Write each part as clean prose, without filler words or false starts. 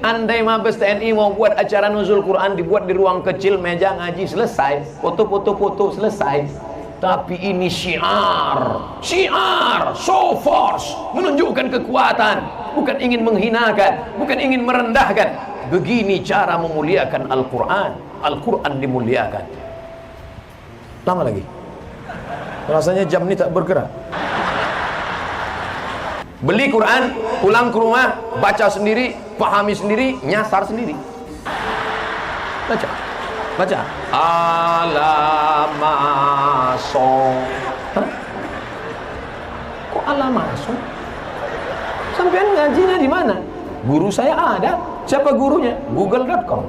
Andai Mabes TNI mau buat acara nuzul Quran, dibuat di ruang kecil, meja ngaji, selesai, foto-foto selesai. Tapi ini syiar, show force, menunjukkan kekuatan, bukan ingin menghinakan, bukan ingin merendahkan. Begini cara memuliakan Al-Quran. Al-Quran dimuliakan. Lama lagi. Rasanya jam ini tak bergerak. Beli Quran, pulang ke rumah, baca sendiri, pahami sendiri, nyasar sendiri. Baca. Alamaso. Kok alamaso? Sampean ngajinya di mana? Guru saya ada. Siapa gurunya? Google.com.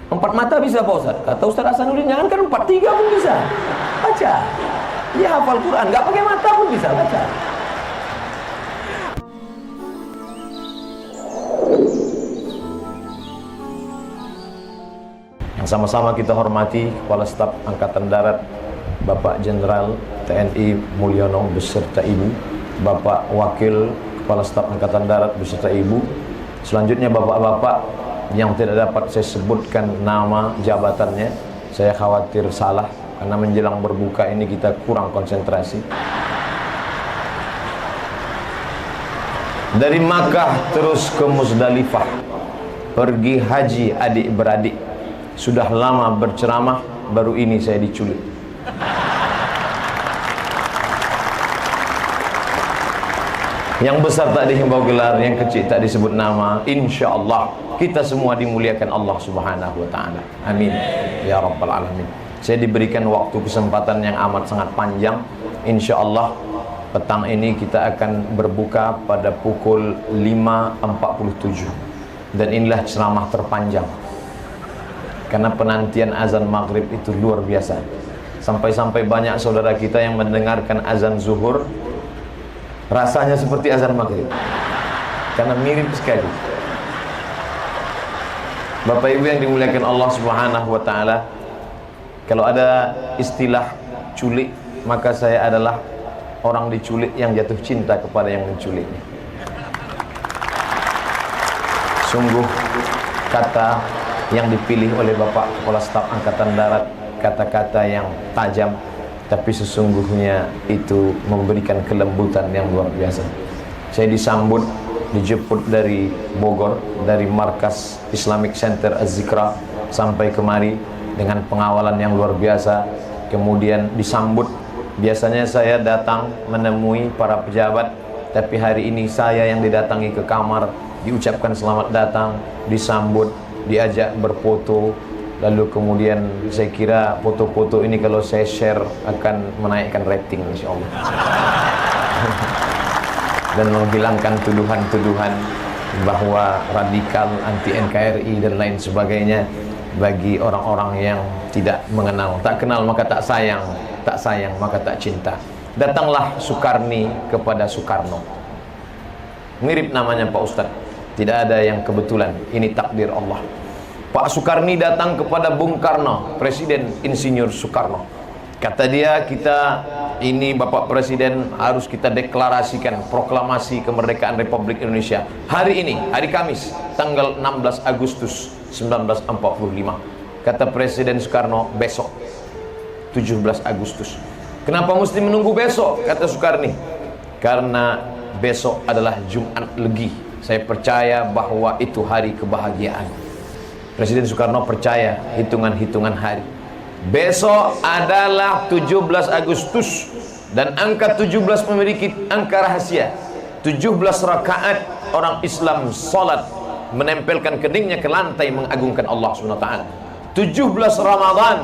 4 mata bisa Pak Ustaz? Kata Ustaz Hasanuddin, jangan kan 4, 3 pun bisa. Baca. Dia hafal Quran, nggak pakai mata pun bisa baca. Yang sama-sama kita hormati Kepala Staf Angkatan Darat Bapak Jenderal TNI Mulyono beserta Ibu, Bapak Wakil Kepala Staf Angkatan Darat beserta Ibu. Selanjutnya bapak-bapak yang tidak dapat saya sebutkan nama jabatannya, saya khawatir salah karena menjelang berbuka ini kita kurang konsentrasi. Dari Makkah terus ke Muzdalifah, pergi haji adik-beradik. Sudah lama berceramah, baru ini saya diculik. Yang besar tak dihimbau gelar, yang kecil tak disebut nama. Insya Allah kita semua dimuliakan Allah Subhanahu wa Ta'ala. Amin ya Rabbal Alamin. Saya diberikan waktu kesempatan yang amat sangat panjang. Insya Allah petang ini kita akan berbuka pada pukul 5.47. Dan inilah ceramah terpanjang, karena penantian azan maghrib itu luar biasa. Sampai-sampai banyak saudara kita yang mendengarkan azan zuhur rasanya seperti azan maghrib, karena mirip sekali. Bapak Ibu yang dimuliakan Allah Subhanahu wa Ta'ala, kalau ada istilah culik, maka saya adalah orang diculik yang jatuh cinta kepada yang menculiknya. Sungguh kata yang dipilih oleh Bapak Kepala Staf Angkatan Darat, kata-kata yang tajam, tapi sesungguhnya itu memberikan kelembutan yang luar biasa. Saya disambut, dijemput dari Bogor, dari markas Islamic Center Az-Zikra sampai kemari dengan pengawalan yang luar biasa. Kemudian disambut, biasanya saya datang menemui para pejabat, tapi hari ini saya yang didatangi ke kamar, diucapkan selamat datang, disambut, diajak berfoto. Lalu kemudian saya kira foto-foto ini kalau saya share akan menaikkan rating insyaallah. Dan menghilangkan tuduhan-tuduhan bahwa radikal, anti NKRI dan lain sebagainya bagi orang-orang yang tidak mengenal. Tak kenal maka tak sayang, tak sayang maka tak cinta. Datanglah Sukarni kepada Soekarno. Mirip namanya Pak Ustadz. Tidak ada yang kebetulan, ini takdir Allah. Pak Sukarni datang kepada Bung Karno, Presiden Insinyur Soekarno. Kata dia, kita ini Bapak Presiden harus kita deklarasikan proklamasi kemerdekaan Republik Indonesia hari ini, hari Kamis, tanggal 16 Agustus 1945. Kata Presiden Soekarno, besok 17 Agustus. Kenapa mesti menunggu besok? Kata Sukarni, karena besok adalah Jumat Legi. Saya percaya bahwa itu hari kebahagiaan. Presiden Soekarno percaya hitungan-hitungan hari. Besok adalah 17 Agustus dan angka 17 memiliki angka rahasia. 17 rakaat orang Islam salat menempelkan keningnya ke lantai mengagungkan Allah SWT. 17 Ramadan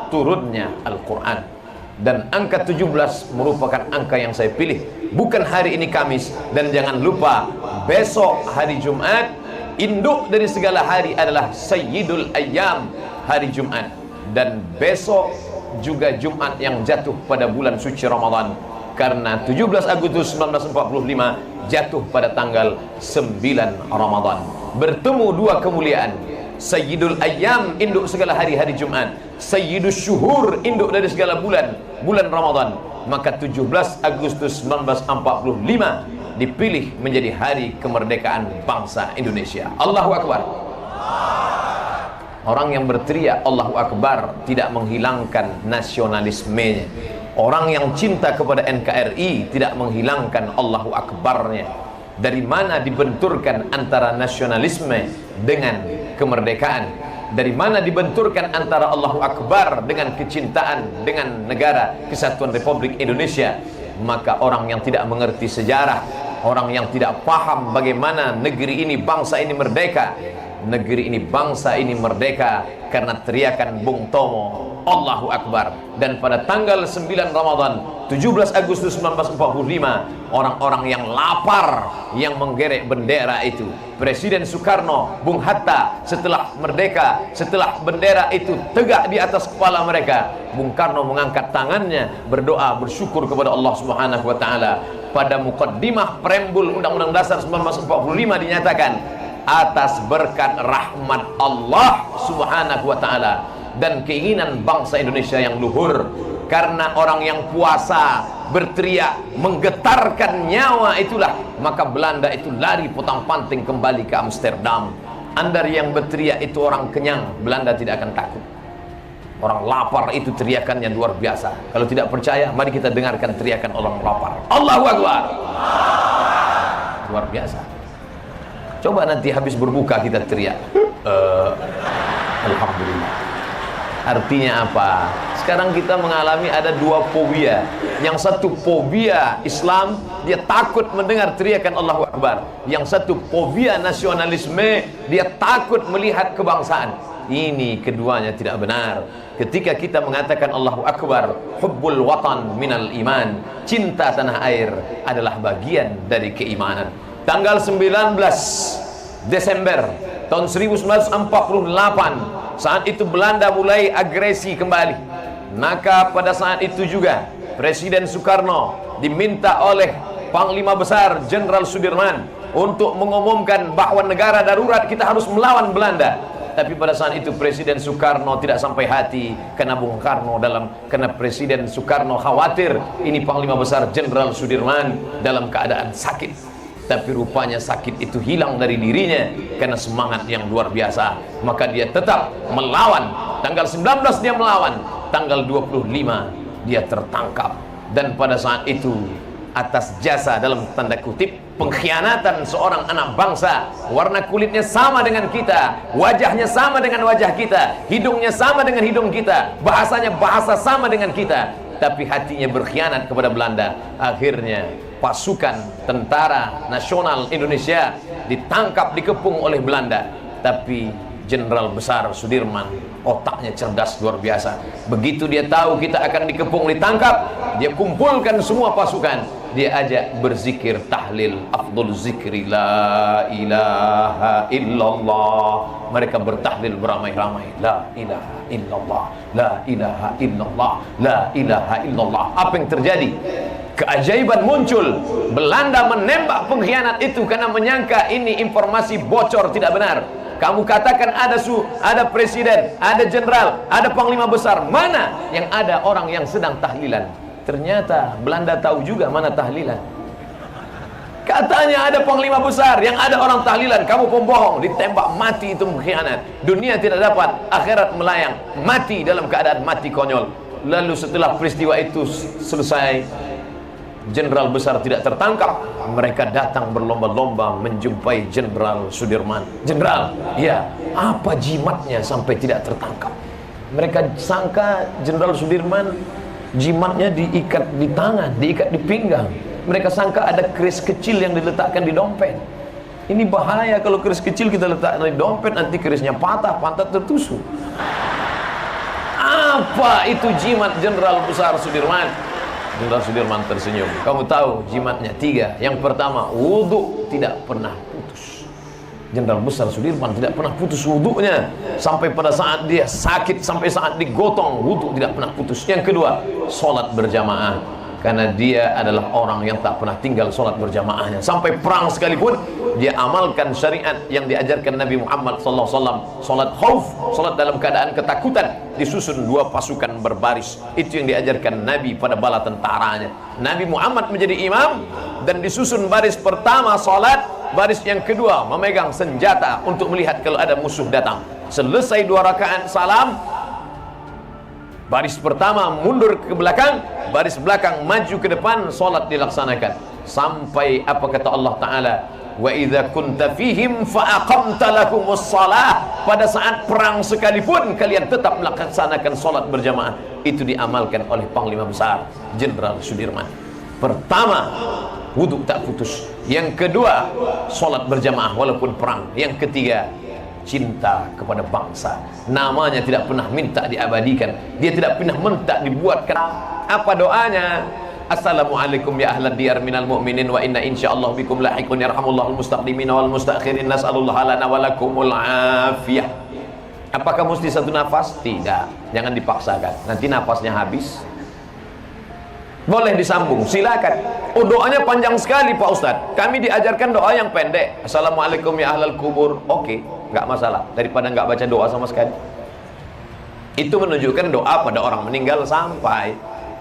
turunnya Al-Quran. Dan angka 17 merupakan angka yang saya pilih, bukan hari ini Kamis. Dan jangan lupa besok hari Jumat, induk dari segala hari adalah Sayyidul Ayyam, hari Jumat. Dan besok juga Jumat yang jatuh pada bulan suci Ramadan, karena 17 Agustus 1945 jatuh pada tanggal 9 Ramadan. Bertemu dua kemuliaan, Sayyidul Ayyam, induk segala hari-hari Jumat, Sayyidus Syuhur, induk dari segala bulan, bulan Ramadan. Maka 17 Agustus 1945 dipilih menjadi hari kemerdekaan bangsa Indonesia. Allahu Akbar. Orang yang berteriak Allahu Akbar tidak menghilangkan nasionalismenya. Orang yang cinta kepada NKRI tidak menghilangkan Allahu Akbarnya. Dari mana dibenturkan antara nasionalisme dengan kemerdekaan? Dari mana dibenturkan antara Allahu Akbar dengan kecintaan dengan negara Kesatuan Republik Indonesia? Maka orang yang tidak mengerti sejarah, orang yang tidak paham bagaimana negeri ini, bangsa ini merdeka. Negeri ini, bangsa ini merdeka karena teriakan Bung Tomo, Allahu Akbar. Dan pada tanggal 9 Ramadan 17 Agustus 1945, orang-orang yang lapar yang menggerek bendera itu, Presiden Soekarno, Bung Hatta, setelah merdeka, setelah bendera itu tegak di atas kepala mereka, Bung Karno mengangkat tangannya, berdoa, bersyukur kepada Allah Subhanahu wa taala. Pada mukaddimah preambul Undang-Undang Dasar 1945 dinyatakan, atas berkat rahmat Allah Subhanahu wa taala dan keinginan bangsa Indonesia yang luhur, karena orang yang puasa berteriak menggetarkan nyawa itulah, maka Belanda itu lari potang-panting kembali ke Amsterdam. Andai yang berteriak itu orang kenyang, Belanda tidak akan takut. Orang lapar itu teriakannya luar biasa. Kalau tidak percaya, mari kita dengarkan teriakan orang lapar. Allahu Akbar. Luar biasa. Coba nanti habis berbuka kita teriak Alhamdulillah. Artinya apa? Sekarang kita mengalami ada dua fobia. Yang satu fobia Islam, dia takut mendengar teriakan Allahu Akbar. Yang satu fobia nasionalisme, dia takut melihat kebangsaan. Ini keduanya tidak benar. Ketika kita mengatakan Allahu Akbar, hubbul watan minal iman, cinta tanah air adalah bagian dari keimanan. Tanggal 19 Desember tahun 1948, saat itu Belanda mulai agresi kembali. Maka pada saat itu juga Presiden Soekarno diminta oleh Panglima Besar Jenderal Sudirman untuk mengumumkan bahwa negara darurat, kita harus melawan Belanda. Tapi pada saat itu Presiden Soekarno tidak sampai hati karena Presiden Soekarno khawatir ini Panglima Besar Jenderal Sudirman dalam keadaan sakit. Tapi rupanya sakit itu hilang dari dirinya karena semangat yang luar biasa. Maka dia tetap melawan. Tanggal 19 dia melawan, tanggal 25 dia tertangkap. Dan pada saat itu, atas jasa dalam tanda kutip pengkhianatan seorang anak bangsa, warna kulitnya sama dengan kita, wajahnya sama dengan wajah kita, hidungnya sama dengan hidung kita, bahasanya bahasa sama dengan kita, tapi hatinya berkhianat kepada Belanda. Akhirnya pasukan Tentara Nasional Indonesia ditangkap, dikepung oleh Belanda. Tapi Jenderal Besar Sudirman otaknya cerdas luar biasa. Begitu dia tahu kita akan dikepung, ditangkap, dia kumpulkan semua pasukan, dia ajak berzikir tahlil, afdhul zikri la ilaha illallah. Mereka bertahlil beramai-ramai, la ilaha illallah, la ilaha illallah, la ilaha illallah. Apa yang terjadi? Keajaiban muncul. Belanda menembak pengkhianat itu karena menyangka ini informasi bocor, tidak benar. Kamu katakan ada presiden, ada jenderal, ada panglima besar, mana yang ada orang yang sedang tahlilan? Ternyata Belanda tahu juga mana tahlilan. Katanya ada panglima besar, yang ada orang tahlilan. Kamu pembohong, ditembak mati itu pengkhianat. Dunia tidak dapat, akhirat melayang, mati dalam keadaan mati konyol. Lalu setelah peristiwa itu selesai, Jenderal Besar tidak tertangkap, mereka datang berlomba-lomba menjumpai Jenderal Sudirman. Jenderal, ya, apa jimatnya sampai tidak tertangkap? Mereka sangka Jenderal Sudirman jimatnya diikat di tangan, diikat di pinggang. Mereka sangka ada keris kecil yang diletakkan di dompet. Ini bahaya kalau keris kecil kita letakkan di dompet, nanti kerisnya patah, pantat tertusuk. Apa itu jimat Jenderal Besar Sudirman? Jenderal Sudirman tersenyum. Kamu tahu jimatnya 3. Yang pertama, wudhu tidak pernah putus. Jenderal Besar Sudirman tidak pernah putus wudhunya. Sampai pada saat dia sakit, sampai saat digotong, wudhu tidak pernah putus. Yang kedua, sholat berjamaah. Karena dia adalah orang yang tak pernah tinggal sholat berjamaahnya. Sampai perang sekalipun, dia amalkan syariat yang diajarkan Nabi Muhammad SAW. Sholat khauf, sholat dalam keadaan ketakutan, disusun 2 pasukan berbaris. Itu yang diajarkan Nabi pada bala tentaranya. Nabi Muhammad menjadi imam, dan disusun baris pertama salat, baris yang kedua memegang senjata untuk melihat kalau ada musuh datang. Selesai 2 rakaat salam, baris pertama mundur ke belakang, baris belakang maju ke depan, salat dilaksanakan sampai apa kata Allah Ta'ala, wa idza kunta fihim fa aqamta lakumus shalah, pada saat perang sekalipun kalian tetap melaksanakan salat berjamaah. Itu diamalkan oleh Panglima Besar Jenderal Sudirman. Pertama, wudhu tak putus. Yang kedua, salat berjamaah walaupun perang. Yang ketiga, cinta kepada bangsa. Namanya tidak pernah minta diabadikan, dia tidak pernah minta dibuatkan. Apa doanya? Assalamualaikum ya ahlad diyar minal mu'minin wa inna insyaallah bikum lahiqun yarhamullahul mustaqdimin wal mustakhirin nas'alullah lana wa lakumul afiyah. Apakah mesti satu nafas? Tidak, jangan dipaksakan, nanti nafasnya habis. Boleh disambung, silakan. Oh, doanya panjang sekali Pak Ustadz, kami diajarkan doa yang pendek. Assalamualaikum ya ahlal kubur. Oke, nggak masalah, daripada nggak baca doa sama sekali. Itu menunjukkan doa pada orang meninggal sampai.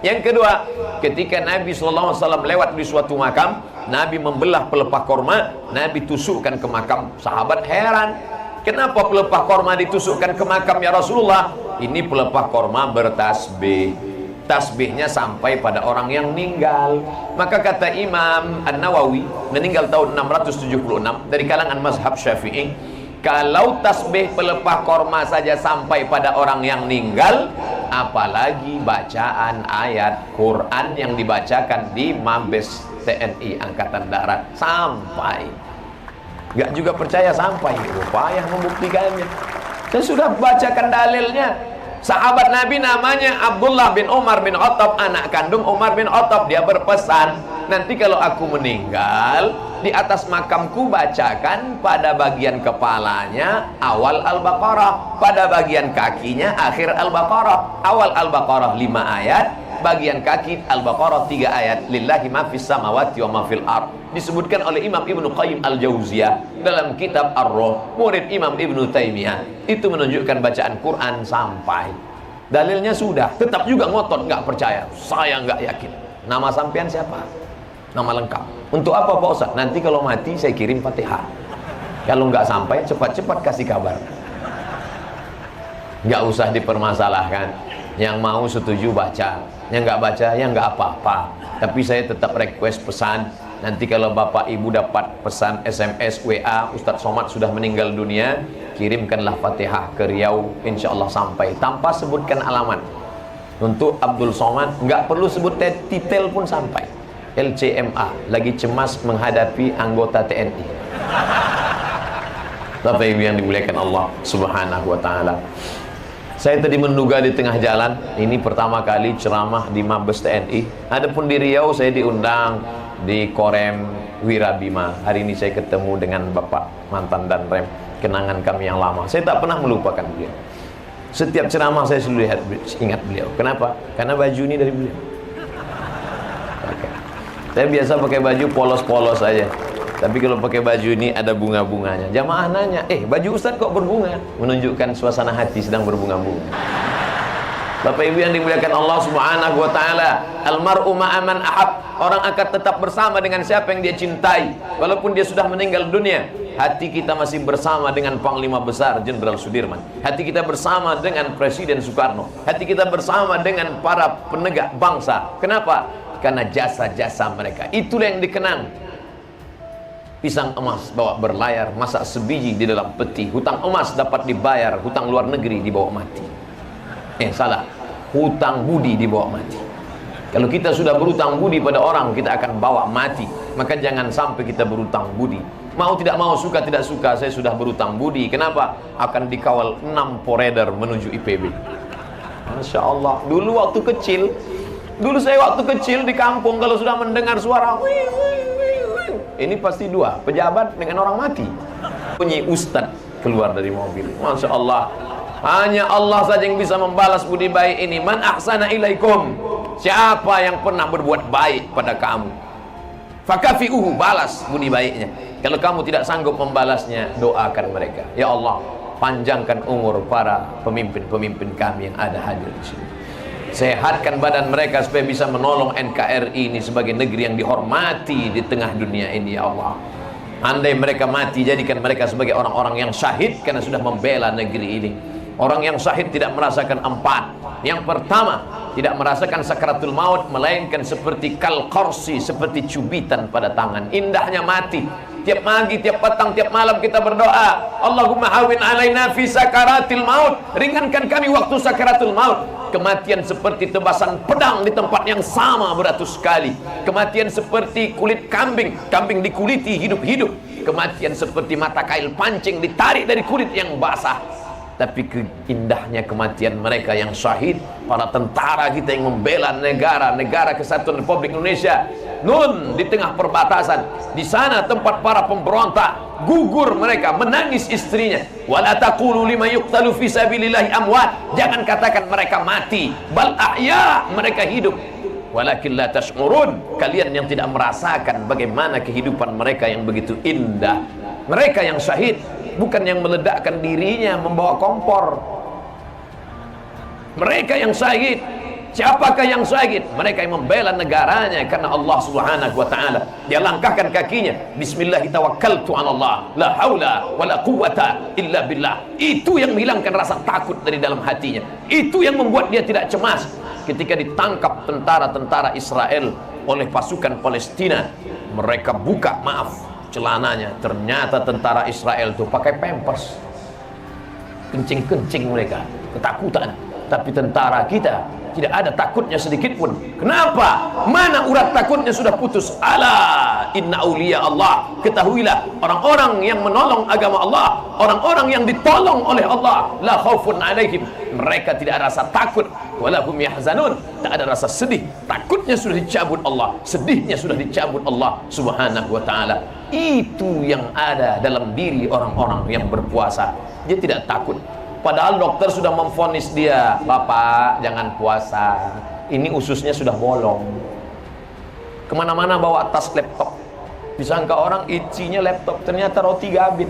Yang kedua, ketika Nabi SAW lewat di suatu makam, Nabi membelah pelepah korma, Nabi tusukkan ke makam. Sahabat heran, kenapa pelepah korma ditusukkan ke makam ya Rasulullah? Ini pelepah korma bertasbih, tasbihnya sampai pada orang yang meninggal. Maka kata Imam An-Nawawi, meninggal tahun 676, dari kalangan mazhab Syafi'i, kalau tasbih pelepah korma saja sampai pada orang yang meninggal, apalagi bacaan ayat Quran yang dibacakan di Mabes TNI Angkatan Darat sampai. Gak juga percaya sampai, payah membuktikannya. Saya sudah bacakan dalilnya. Sahabat Nabi namanya Abdullah bin Umar bin Khattab, anak kandung Umar bin Khattab. Dia berpesan, nanti kalau aku meninggal, di atas makamku bacakan pada bagian kepalanya awal Al-Baqarah, pada bagian kakinya akhir Al-Baqarah. Awal Al-Baqarah 5 ayat, bagian kaki Al-Baqarah 3 ayat. Lillahi ma fis samawati wa ma fil ard. Disebutkan oleh Imam Ibnu Qayyim Al-Jauziyah dalam kitab Ar-Ruh, murid Imam Ibnu Taimiyah. Itu menunjukkan bacaan Quran sampai. Dalilnya sudah, tetap juga ngotot, nggak percaya. Saya nggak yakin. Nama sampean siapa? Nama lengkap. Untuk apa Pak Ustaz? Nanti kalau mati saya kirim Fatihah. Kalau nggak sampai, cepat-cepat kasih kabar. Nggak usah dipermasalahkan. Yang mau setuju baca, yang nggak baca ya nggak apa-apa. Tapi saya tetap request pesan, nanti kalau Bapak Ibu dapat pesan SMS, WA, Ustadz Somad sudah meninggal dunia, kirimkanlah Fatihah ke Riau, insya Allah sampai, tanpa sebutkan alamat. Untuk Abdul Somad nggak perlu sebut titel pun sampai. LCMA lagi cemas menghadapi anggota TNI. Bapak Ibu yang dimuliakan Allah Subhanahu wa Ta'ala, saya tadi menduga di tengah jalan, ini pertama kali ceramah di Mabes TNI. Adapun di Riau saya diundang di Korem Wirabima. Hari ini saya ketemu dengan Bapak mantan Danrem, kenangan kami yang lama. Saya tak pernah melupakan beliau. Setiap ceramah saya selalu ingat beliau. Kenapa? Karena baju ini dari beliau. Saya biasa pakai baju polos-polos saja. Tapi kalau pakai baju ini ada bunga-bunganya. Jamaah nanya, baju Ustadz kok berbunga? Menunjukkan suasana hati sedang berbunga-bunga. Bapak Ibu yang dimuliakan Allah Subhanahu wa Ta'ala, almar'u ma'aman ahab. Orang akan tetap bersama dengan siapa yang dia cintai, walaupun dia sudah meninggal dunia. Hati kita masih bersama dengan Panglima Besar Jenderal Sudirman. Hati kita bersama dengan Presiden Soekarno. Hati kita bersama dengan para penegak bangsa. Kenapa? Karena jasa-jasa mereka. Itulah yang dikenang. Pisang emas bawa berlayar, masak sebiji di dalam peti. Hutang emas dapat dibayar, hutang luar negeri dibawa mati. Salah, hutang budi dibawa mati. Kalau kita sudah berhutang budi pada orang, kita akan bawa mati. Maka jangan sampai kita berhutang budi. Mau tidak mau, suka tidak suka, saya sudah berhutang budi. Kenapa? Akan dikawal 6 poreder menuju IPB. Masya Allah. Dulu saya waktu kecil di kampung, kalau sudah mendengar suara ini pasti 2 pejabat dengan orang mati. Bunyi ustadz keluar dari mobil. Masya Allah. Hanya Allah saja yang bisa membalas budi baik ini. Man ahsana ilaikum. Siapa yang pernah berbuat baik pada kamu, fakafi'uhu, balas budi baiknya. Kalau kamu tidak sanggup membalasnya, doakan mereka. Ya Allah, panjangkan umur para pemimpin-pemimpin kami yang ada hadir di sini. Sehatkan badan mereka supaya bisa menolong NKRI ini sebagai negeri yang dihormati di tengah dunia ini, ya Allah. Andai mereka mati, jadikan mereka sebagai orang-orang yang syahid karena sudah membela negeri ini. Orang yang syahid tidak merasakan empat. Yang pertama, tidak merasakan sakaratul maut, melainkan seperti kal-qarsi, seperti cubitan pada tangan. Indahnya mati. Tiap pagi, tiap petang, tiap malam kita berdoa, Allahumma hawin alaina fi sakaratil maut. Ringankan kami waktu sakaratul maut. Kematian seperti tebasan pedang di tempat yang sama beratus kali. Kematian seperti kulit kambing, kambing dikuliti hidup-hidup. Kematian seperti mata kail pancing ditarik dari kulit yang basah. Tapi keindahnya kematian mereka yang syahid, para tentara kita yang membela negara kesatuan Republik Indonesia. Nun, di tengah perbatasan, di sana tempat para pemberontak, gugur mereka, menangis istrinya. Wala taqulu lima yuqtalu fi sabilillahi amwat. Jangan katakan mereka mati, bal ahya, mereka hidup. Walakin la tash'urun, kalian yang tidak merasakan bagaimana kehidupan mereka yang begitu indah. Mereka yang syahid bukan yang meledakkan dirinya membawa kompor. Mereka yang syahid, siapakah yang syahid? Mereka yang membela negaranya karena Allah Subhanahu wa taala. Dia langkahkan kakinya, bismillah tawakkaltu 'ala Allah, la haula wala quwwata illa billah. Itu yang menghilangkan rasa takut dari dalam hatinya. Itu yang membuat dia tidak cemas ketika ditangkap tentara-tentara Israel oleh pasukan Palestina. Mereka buka, celananya, ternyata tentara Israel itu pakai pampers, kencing-kencing mereka, ketakutan. Tapi tentara kita tidak ada takutnya sedikit pun. Kenapa? Mana urat takutnya sudah putus. Ala inna auliya Allah, ketahuilah orang-orang yang menolong agama Allah, orang-orang yang ditolong oleh Allah, la khaufun alaihim, mereka tidak ada rasa takut, walahum yahzanun, tak ada rasa sedih. Takutnya sudah dicabut Allah, sedihnya sudah dicabut Allah Subhanahu wa taala. Itu yang ada dalam diri orang-orang yang berpuasa. Dia tidak takut. Padahal dokter sudah memvonis dia, Bapak jangan puasa, ini ususnya sudah bolong. Kemana-mana bawa tas laptop. Disangka orang isinya laptop, ternyata roti gabit.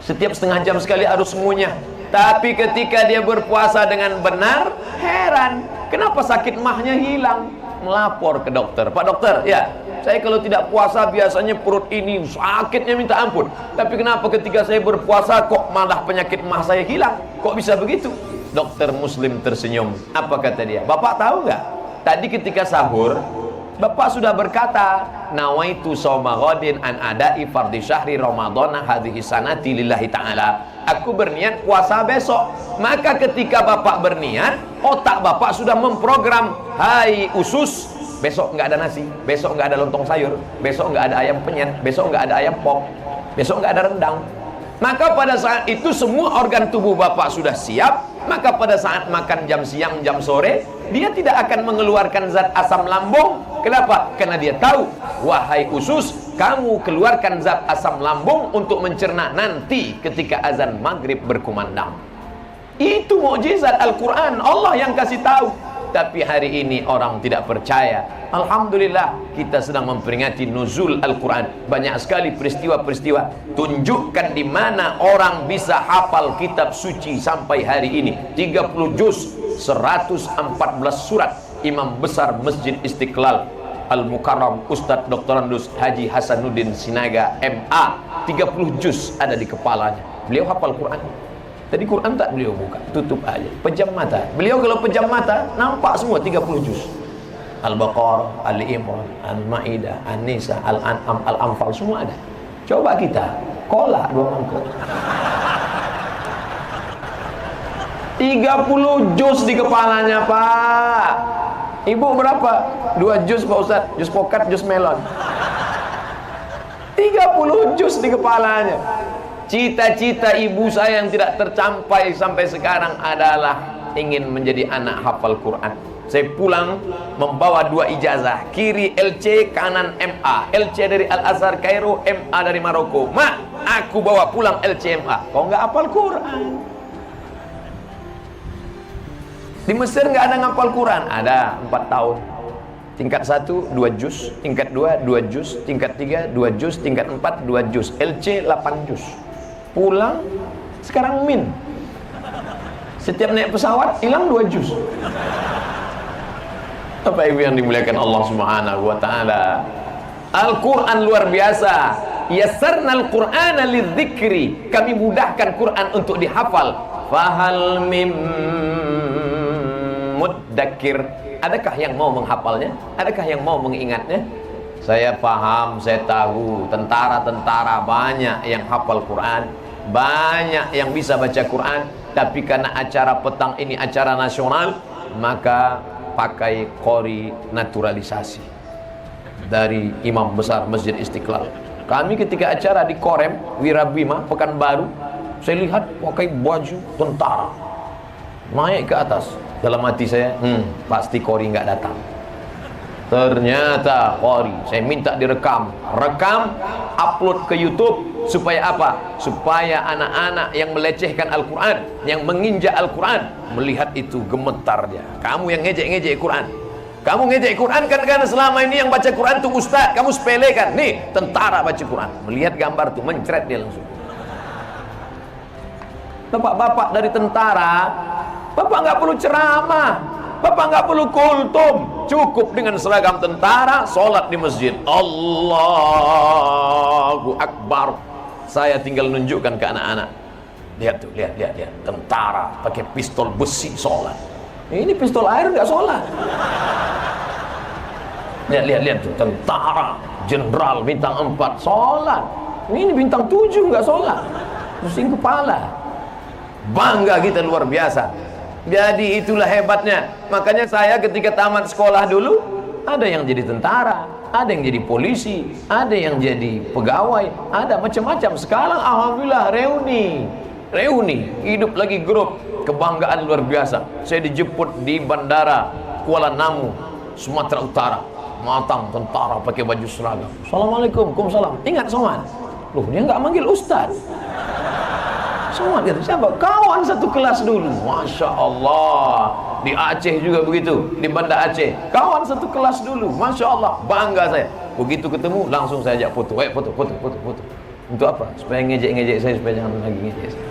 Setiap setengah jam sekali harus ngunyah. Tapi ketika dia berpuasa dengan benar, heran, kenapa sakit mahnya hilang. Melapor ke dokter, Pak dokter, ya saya kalau tidak puasa biasanya perut ini sakitnya minta ampun. Tapi kenapa ketika saya berpuasa kok malah penyakit mah saya hilang? Kok bisa begitu? Dokter Muslim tersenyum. Apa kata dia? Bapak tahu nggak? Tadi ketika sahur, Bapak sudah berkata, nawaitu shauma ghadin an ada'i fardhi syahri ramadhana hadhihi sanati lillahi ta'ala. Aku berniat puasa besok. Maka ketika Bapak berniat, otak Bapak sudah memprogram, hai usus, besok nggak ada nasi, besok nggak ada lontong sayur, besok nggak ada ayam penyet, besok nggak ada ayam pop, besok nggak ada rendang. Maka pada saat itu semua organ tubuh Bapak sudah siap. Maka pada saat makan jam siang, jam sore, dia tidak akan mengeluarkan zat asam lambung. Kenapa? Karena dia tahu, wahai usus, kamu keluarkan zat asam lambung untuk mencerna nanti ketika azan maghrib berkumandang. Itu mukjizat Al-Quran, Allah yang kasih tahu. Tapi hari ini orang tidak percaya. Alhamdulillah, kita sedang memperingati nuzul Al-Quran. Banyak sekali peristiwa-peristiwa. Tunjukkan di mana orang bisa hafal kitab suci sampai hari ini. 30 juz, 114 surat. Imam besar Masjid Istiqlal Al-Mukarram Ustadz Doktorandus Haji Hasanuddin Sinaga MA, 30 juz ada di kepalanya. Beliau hafal Quran. Tadi Quran tak beliau buka, tutup aja, pejam mata. Beliau kalau pejam mata, nampak semua 30 juz. Al-Baqarah, Al-Imran, Al-Ma'idah, An-Nisa, Al-An'am, Al-Anfal, semua ada. Coba kita, kolak 2 mangkuk. 30 juz di kepalanya, Pak. Ibu berapa? 2 juz, Pak Ustadz. Juz pokat, juz melon. 30 juz di kepalanya. Cita-cita ibu saya yang tidak tercapai sampai sekarang adalah ingin menjadi anak hafal Quran. Saya pulang membawa 2 ijazah, kiri LC, kanan MA. LC dari Al-Azhar Kairo, MA dari Maroko. Mak, aku bawa pulang LC MA. Kau nggak hafal Quran? Di Mesir nggak ada ngapal Quran? Ada, 4 tahun. Tingkat 1, 2 juz. Tingkat 2, 2 juz. Tingkat 3, 2 juz. Tingkat 4, 2 juz. LC 8 juz. Pulang, sekarang min. Setiap naik pesawat hilang 2 juz. Bapak Ibu yang dimuliakan Allah Subhanahu wa taala, Al-Qur'an luar biasa. Yassarnal Qur'ana lidzikri, kami mudahkan Quran untuk dihafal. Fahal mim muddakir, adakah yang mau menghafalnya? Adakah yang mau mengingatnya? Saya paham, saya tahu tentara-tentara banyak yang hafal Quran, banyak yang bisa baca Quran, tapi karena acara petang ini acara nasional, maka pakai qori naturalisasi dari imam besar Masjid Istiqlal. Kami ketika acara di Korem Wirabima Pekanbaru, saya lihat pakai baju tentara naik ke atas. Dalam hati saya, pasti qori nggak datang. Ternyata qori. Saya minta direkam, upload ke YouTube. Supaya apa? Supaya anak-anak yang melecehkan Al-Quran, yang menginjak Al-Quran, melihat itu gemetar dia. Kamu yang ngejek-ngejek Quran, kamu ngejek Quran kan karena selama ini yang baca Quran tuh ustaz, kamu sepelekan. Nih, tentara baca Quran. Melihat gambar tuh, mencret dia langsung. Bapak-bapak dari tentara, bapak nggak perlu ceramah, bapak nggak perlu kultum, cukup dengan seragam tentara, sholat di masjid, Allahu Akbar. Saya tinggal nunjukkan ke anak-anak, lihat tuh, lihat, tentara pakai pistol besi sholat. Ini pistol air nggak sholat. Lihat tuh, tentara jenderal bintang 4 sholat. Ini bintang 7 nggak sholat, pusing kepala. Bangga kita luar biasa. Jadi itulah hebatnya. Makanya saya ketika tamat sekolah dulu, ada yang jadi tentara, ada yang jadi polisi, ada yang jadi pegawai, ada macam-macam. Sekarang alhamdulillah reuni, hidup lagi grup, kebanggaan luar biasa. Saya dijemput di bandara Kuala Namu, Sumatera Utara, matang tentara pakai baju seragam. Assalamualaikum, waalaikumsalam. Ingat Somad? Loh, dia nggak manggil ustaz. Somad gitu, siapa? Kawan satu kelas dulu. Masya Allah. Di Aceh juga begitu, di Banda Aceh. Kawan satu kelas dulu. Masya Allah, bangga saya. Begitu ketemu, langsung saya ajak foto. Foto. Untuk apa? Supaya ngejek-ngejek saya, supaya jangan lagi ngejek saya.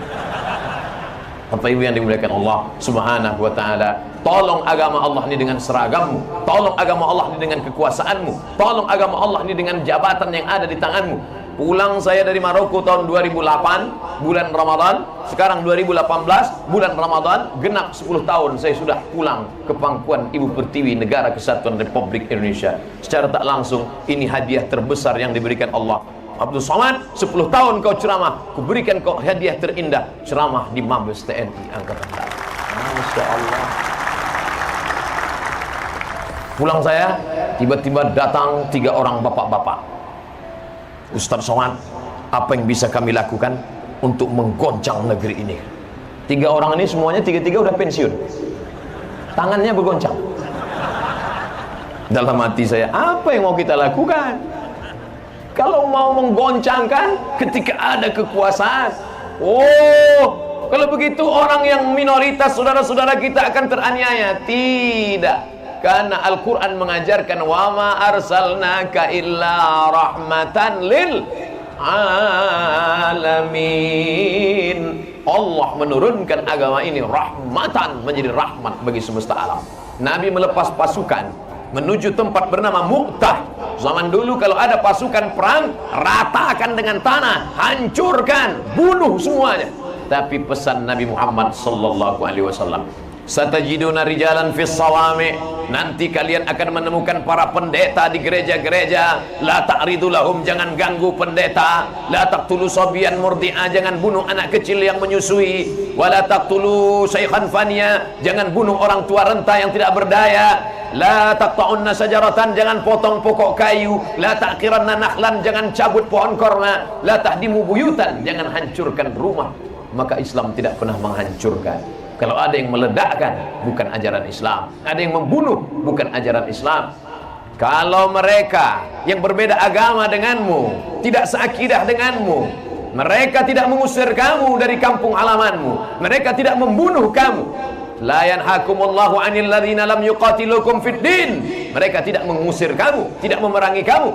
Bapak Ibu yang dimuliakan Allah Subhanahu wa taala, tolong agama Allah ini dengan seragammu, tolong agama Allah ini dengan kekuasaanmu, tolong agama Allah ini dengan jabatan yang ada di tanganmu. Pulang saya dari Maroko tahun 2008 bulan Ramadan, sekarang 2018 bulan Ramadan, genap 10 tahun saya sudah pulang ke pangkuan Ibu Pertiwi, Negara Kesatuan Republik Indonesia. Secara tak langsung ini hadiah terbesar yang diberikan Allah. Abdul Somad, 10 tahun kau ceramah, kuberikan kau hadiah terindah, ceramah di Mabes TNI Angkatan Darat. Masya Allah. Pulang saya, tiba-tiba datang 3 orang bapak-bapak. Ustaz Somad, apa yang bisa kami lakukan untuk menggoncang negeri ini? 3 orang ini semuanya tiga-tiga udah pensiun, tangannya bergoncang. Dalam hati saya, apa yang mau kita lakukan? Kalau mau menggoncangkan ketika ada kekuasaan, kalau begitu orang yang minoritas, saudara-saudara kita akan teraniaya. Tidak. Karena Al-Quran mengajarkan wa ma arsalnaka illa rahmatan lil alamin. Allah menurunkan agama ini rahmatan, menjadi rahmat bagi semesta alam. Nabi melepas pasukan menuju tempat bernama Mu'tah. Zaman dulu kalau ada pasukan perang, ratakan dengan tanah, hancurkan, bunuh semuanya. Tapi pesan Nabi Muhammad sallallahu alaihi wasallam, satajiduna rijalan fis sawami, nanti kalian akan menemukan para pendeta di gereja-gereja. La ta'ridu lahum, jangan ganggu pendeta. La taqtulu sabiyan murdi'a, jangan bunuh anak kecil yang menyusui. Wa la taqtulu syaikhan faniya, jangan bunuh orang tua renta yang tidak berdaya. La taqta'unna sajaratan, jangan potong pokok kayu. La ta'qiranna nakhlan, jangan cabut pohon korma. La tahdimu buyutan, jangan hancurkan rumah. Maka Islam tidak pernah menghancurkan. Kalau ada yang meledakkan, bukan ajaran Islam. Ada yang membunuh, bukan ajaran Islam. Kalau mereka yang berbeda agama denganmu, tidak seakidah denganmu, mereka tidak mengusir kamu dari kampung halamanmu, mereka tidak membunuh kamu. La yanhakumullahu 'anil ladzina lam yuqatilukum fid din. Mereka tidak mengusir kamu, tidak memerangi kamu.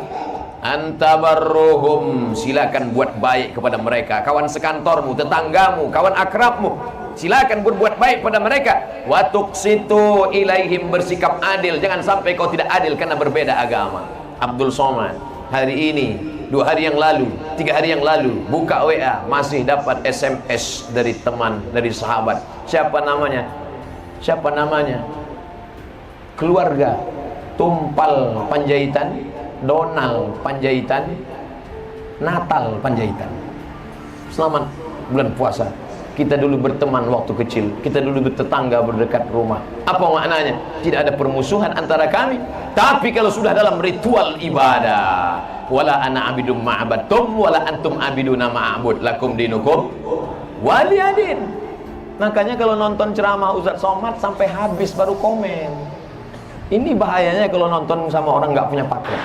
Antabarruhum, silakan buat baik kepada mereka. Kawan sekantormu, tetanggamu, kawan akrabmu. silakan berbuat baik pada mereka. Wa tuqsitu ilaihim, bersikap adil, jangan sampai kau tidak adil karena berbeda agama. Abdul Somad hari ini, 2 hari yang lalu, 3 hari yang lalu buka WA, masih dapat SMS dari teman, dari sahabat. Siapa namanya? Siapa namanya? Keluarga Tumpal Panjaitan, Donald Panjaitan, Natal Panjaitan. Selamat bulan puasa. Kita dulu berteman waktu kecil, kita dulu bertetangga berdekat rumah. Apa maknanya? Tidak ada permusuhan antara kami. Tapi kalau sudah dalam ritual ibadah, wala ana abidum ma'abadtum wala antum abiduna ma'abud lakum dinukum waliyadin. Makanya kalau nonton ceramah Ustaz Somad sampai habis baru komen. Ini bahayanya kalau nonton sama orang nggak punya paket.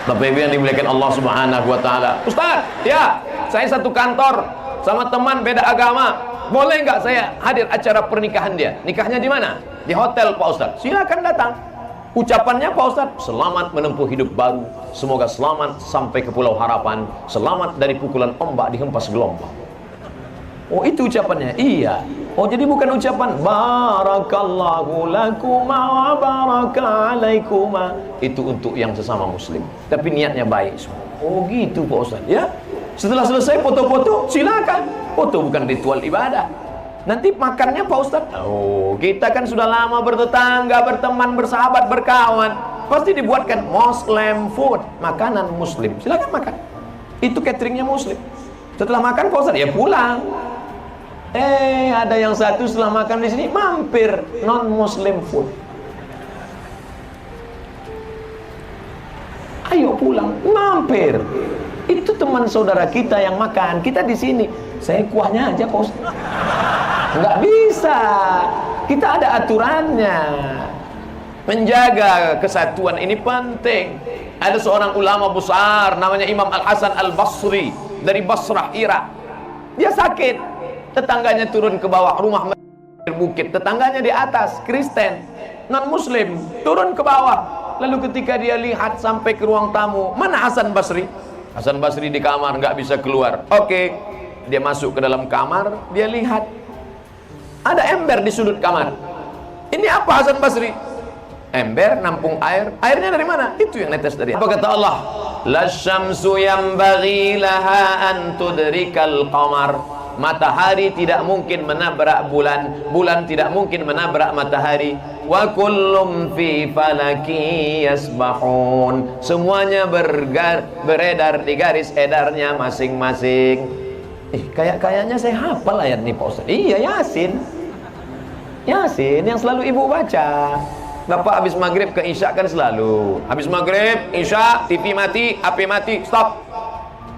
Bapak Ibu yang dimuliakan Allah Subhanahu wa taala. Ustaz, ya, saya satu kantor sama teman beda agama. Boleh nggak saya hadir acara pernikahan dia? Nikahnya di mana? Di hotel Pak Ustaz. Silakan datang. Ucapannya Pak Ustaz, selamat menempuh hidup baru. Semoga selamat sampai ke Pulau Harapan. Selamat dari pukulan ombak dihempas gelombang. Oh, itu ucapannya? Iya. Oh, jadi bukan ucapan barakallahu lakuma wa baraka alaikuma. Itu untuk yang sesama muslim, tapi niatnya baik semua. Oh gitu Pak Ustaz, ya. Setelah selesai foto-foto, silakan. Foto bukan ritual ibadah. Nanti makannya Pak Ustaz. Oh, kita kan sudah lama bertetangga, berteman, bersahabat, berkawan. Pasti dibuatkan Muslim food, makanan muslim. Silakan makan. Itu cateringnya muslim. Setelah makan Pak Ustaz, ya pulang. Ada yang satu setelah makan di sini mampir non muslim food. Ayo pulang, mampir. Itu teman saudara kita yang makan, kita di sini. Saya kuahnya aja Pak Ustaz. Nggak bisa. Kita ada aturannya. Menjaga kesatuan ini penting. Ada seorang ulama besar namanya Imam Al-Hasan Al-Basri dari Basrah, Irak. Dia sakit. Tetangganya turun ke bawah rumah bukit, tetangganya di atas Kristen non muslim turun ke bawah. Lalu ketika dia lihat sampai ke ruang tamu, mana Hasan Basri? Hasan Basri di kamar nggak bisa keluar. Oke, dia masuk ke dalam kamar, dia lihat ada ember di sudut kamar. Ini apa Hasan Basri? Ember nampung air. Airnya dari mana? Itu yang netes dari. Apa kata Allah? La syamsu yanbaghi laha an tudrikal qamar. Matahari tidak mungkin menabrak bulan, bulan tidak mungkin menabrak matahari. Wa kullum fi falaki yasbahun. Semuanya beredar di garis edarnya masing-masing. Kayaknya saya hafal ayat ini Pak Ustaz. Iya, Yasin. Yasin yang selalu ibu baca. Bapak habis maghrib ke isya kan selalu. Habis maghrib, isya, TV mati, HP mati, stop.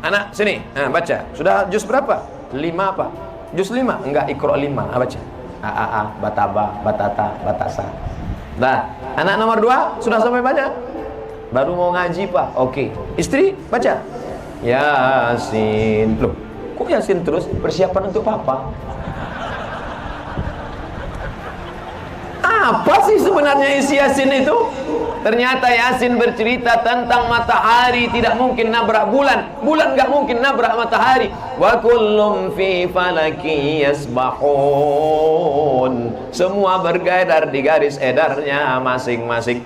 Anak sini, baca. Sudah juz berapa? 5 apa? Juz 5? Enggak, Iqra 5. Baca. A, bataba, batata, batasa. Nah, anak nomor 2 sudah sampai mana? Baru mau ngaji Pak. Oke. Istri baca. Yasin. Loh, kok Yasin terus? Persiapan untuk papa. Apa sih sebenarnya isi Yasin itu? Ternyata Yasin bercerita tentang matahari tidak mungkin nabrak bulan, bulan nggak mungkin nabrak matahari. Wa kullum fi falaki yasbahun. Semua beredar di garis edarnya masing-masing.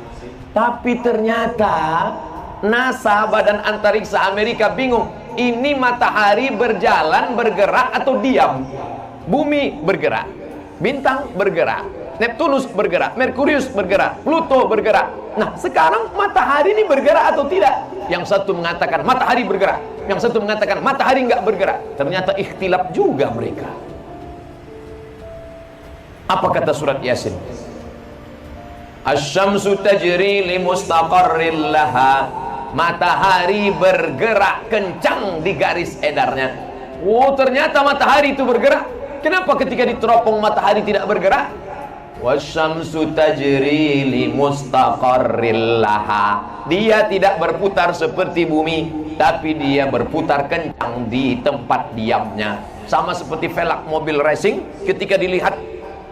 Tapi ternyata NASA, Badan Antariksa Amerika bingung. Ini matahari berjalan, bergerak atau diam? Bumi bergerak, bintang bergerak, Neptunus bergerak, Merkurius bergerak, Pluto bergerak. Nah, sekarang matahari ini bergerak atau tidak? Yang satu mengatakan matahari bergerak, yang satu mengatakan matahari enggak bergerak. Ternyata ikhtilaf juga mereka. Apa kata surat Yasin? Asy-syamsu tajri li mustaqarril laha. Matahari bergerak kencang di garis edarnya. Oh, ternyata matahari itu bergerak. Kenapa ketika diteropong matahari tidak bergerak? Wasyamsu tajri li mustaqarril laha. Dia tidak berputar seperti bumi, tapi dia berputar kencang di tempat diamnya. Sama seperti velg mobil racing, ketika dilihat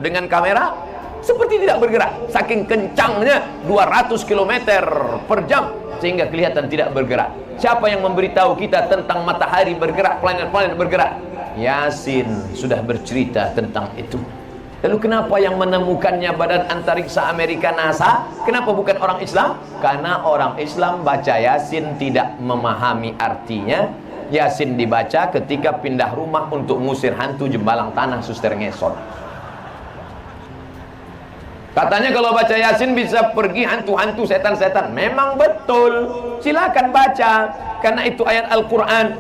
dengan kamera seperti tidak bergerak, saking kencangnya 200 km per jam sehingga kelihatan tidak bergerak. Siapa yang memberitahu kita tentang matahari bergerak, planet-planet bergerak? Yasin sudah bercerita tentang itu. Lalu kenapa yang menemukannya Badan Antariksa Amerika, NASA? Kenapa bukan orang Islam? Karena orang Islam baca Yasin tidak memahami artinya. Yasin dibaca ketika pindah rumah untuk ngusir hantu jembalang tanah Suster Ngesot. Katanya kalau baca Yasin bisa pergi hantu-hantu, setan-setan. Memang betul. Silakan baca, karena itu ayat Al-Quran.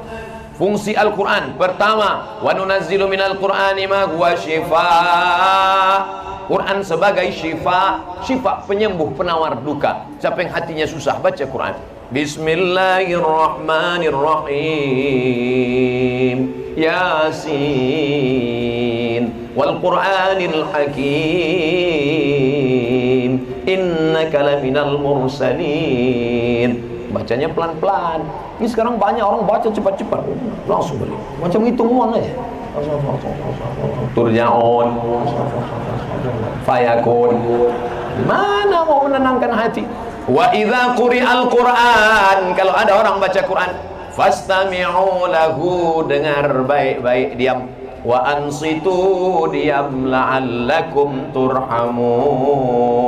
Fungsi Al-Quran pertama, wa nunazzilu minal Qur'ani ma huwa syifaa. Quran sebagai syifa, syifa penyembuh, penawar duka. Siapa yang hatinya susah, baca Quran. Bismillahirrahmanirrahim. Yasin wal Qur'anil hakim, innaka laminal mursalin. Bacanya pelan-pelan. Ini sekarang banyak orang baca cepat-cepat, langsung beli. Macam ngitung uang aja. Turjaon, fayakun. Mana mau menenangkan hati? Wa idza quri'al Qur'an, kalau ada orang baca Quran, fastami'u lahu, dengar baik-baik, diam. Wa ansitu, diam, la'allakum turhamun.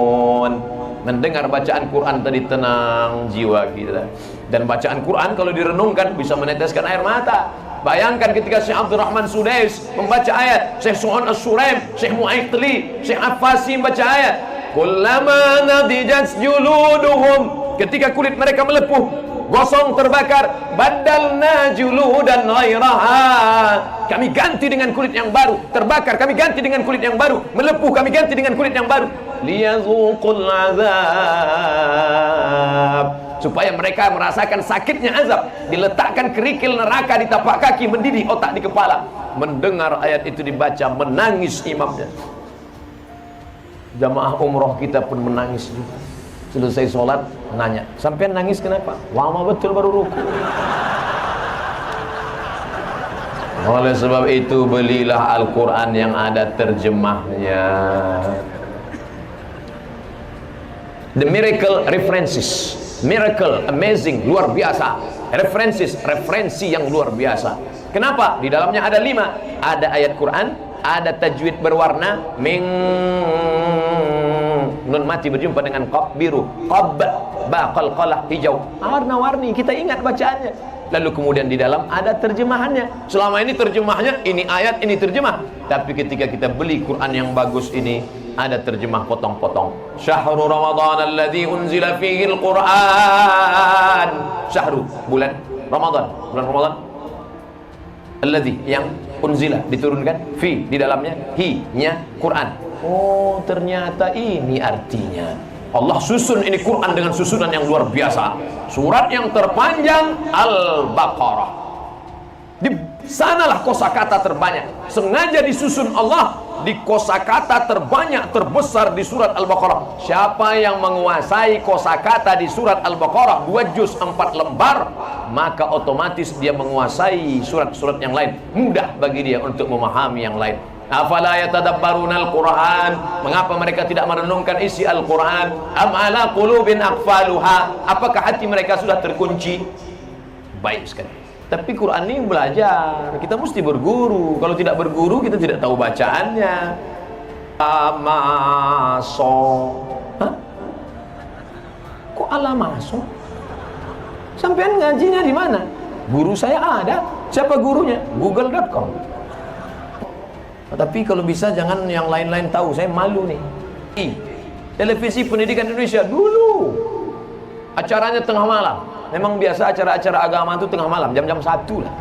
Mendengar bacaan Quran tadi tenang jiwa kita. Dan bacaan Quran kalau direnungkan bisa meneteskan air mata. Bayangkan ketika Syekh Abdul Rahman Sudais membaca ayat, Syekh Su'un As-Suraim, Syekh Mu'aikli, Syekh Affasi membaca ayat, kullama nadijat juluduhum, ketika kulit mereka melepuh, gosong, terbakar, badalna juludan ghairaha, kami ganti dengan kulit yang baru. Terbakar, kami ganti dengan kulit yang baru. Melepuh, kami ganti dengan kulit yang baru. Liyazuqul azab, supaya mereka merasakan sakitnya azab. Diletakkan kerikil neraka di tapak kaki, mendidih otak di kepala. Mendengar ayat itu dibaca, menangis imamnya. Jamaah umroh kita pun menangis juga. Selesai sholat, nanya, sampean nangis kenapa? Lama betul baru ruku. Oleh sebab itu belilah Al-Quran yang ada terjemahnya. The Miracle References. Miracle, amazing, luar biasa. References, referensi yang luar biasa. Kenapa? Di dalamnya ada 5. Ada ayat Quran, ada tajwid berwarna, nun mati berjumpa dengan qaf biru, qab, ba qalqalah hijau, warna-warni, kita ingat bacaannya. Lalu kemudian di dalam ada terjemahannya. Selama ini terjemahnya ini ayat, ini terjemah. Tapi ketika kita beli Quran yang bagus ini, ada terjemah potong-potong. Syahrul Ramadan alladzi unzila fihi al-Quran. Syahrul, bulan Ramadan, bulan Ramadan. Alladzi, yang unzila, diturunkan, fi, di dalamnya, hi-nya Quran. Oh, ternyata ini artinya. Allah susun ini Quran dengan susunan yang luar biasa. Surat yang terpanjang Al-Baqarah. Di sanalah kosakata terbanyak. Sengaja disusun Allah di kosakata terbanyak, terbesar di surat Al-Baqarah. Siapa yang menguasai kosakata di surat Al-Baqarah 2 juz 4 lembar, maka otomatis dia menguasai surat-surat yang lain. Mudah bagi dia untuk memahami yang lain. Afala yatadabbaruna al-Quran, mengapa mereka tidak merenungkan isi Al-Quran? Am ala qulubin aqfaluha, apakah hati mereka sudah terkunci? Baik sekali. Tapi Quran ini belajar, kita mesti berguru. Kalau tidak berguru, kita tidak tahu bacaannya. Amaso, hah? Kok alamaso? Sampean ngajinya di mana? Guru saya ada. Siapa gurunya? Google.com. Tapi kalau bisa jangan yang lain-lain tahu, saya malu nih. Televisi Pendidikan Indonesia dulu acaranya tengah malam. Memang biasa acara-acara agama itu tengah malam, jam-jam 1 lah.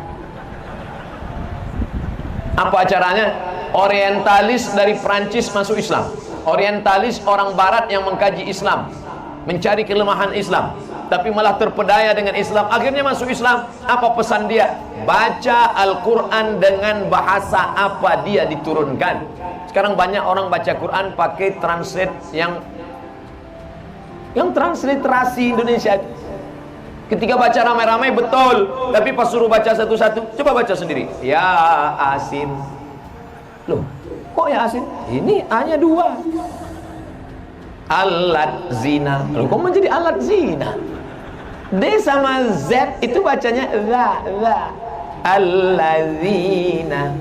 Apa acaranya? Orientalis dari Prancis masuk Islam. Orientalis orang barat yang mengkaji Islam, mencari kelemahan Islam, tapi malah terpedaya dengan Islam, akhirnya masuk Islam. Apa pesan dia? Baca Al-Quran dengan bahasa apa dia diturunkan. Sekarang banyak orang baca Quran pakai translate yang transliterasi Indonesia. Ketika baca ramai-ramai betul, tapi pas suruh baca satu-satu, coba baca sendiri. Ya Asin. Loh, kok ya Asin? Ini A-nya 2. Alat zina. Loh, kok menjadi alat zina? D sama Z itu bacanya za. alladzina.